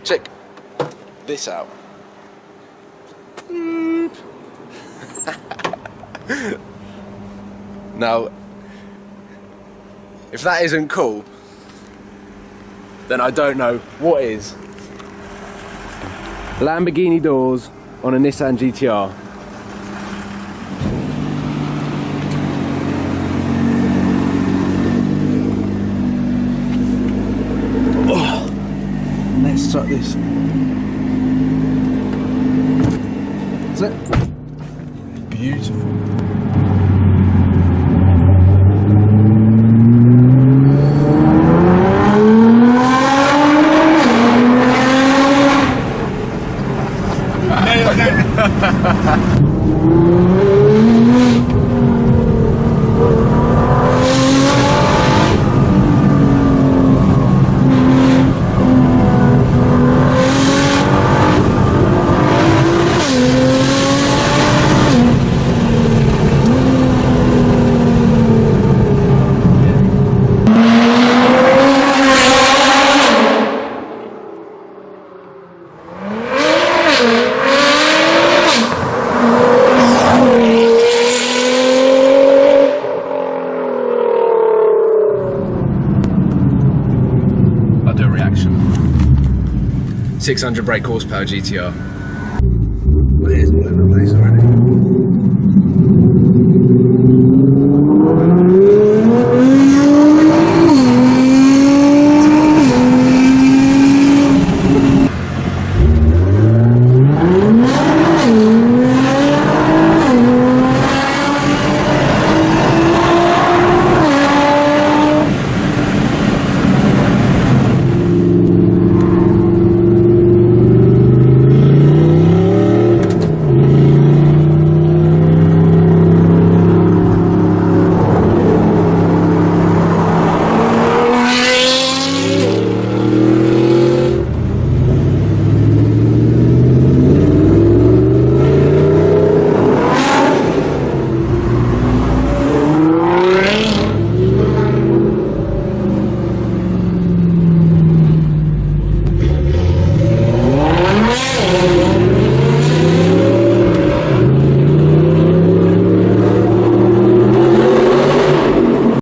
check this out. Now, if that isn't cool, then I don't know what is. Lamborghini doors on a Nissan GTR. Oh, let's start this. Is it? Beautiful. I'll do a reaction. 600 brake horsepower GTR. Well, here's all over the place already.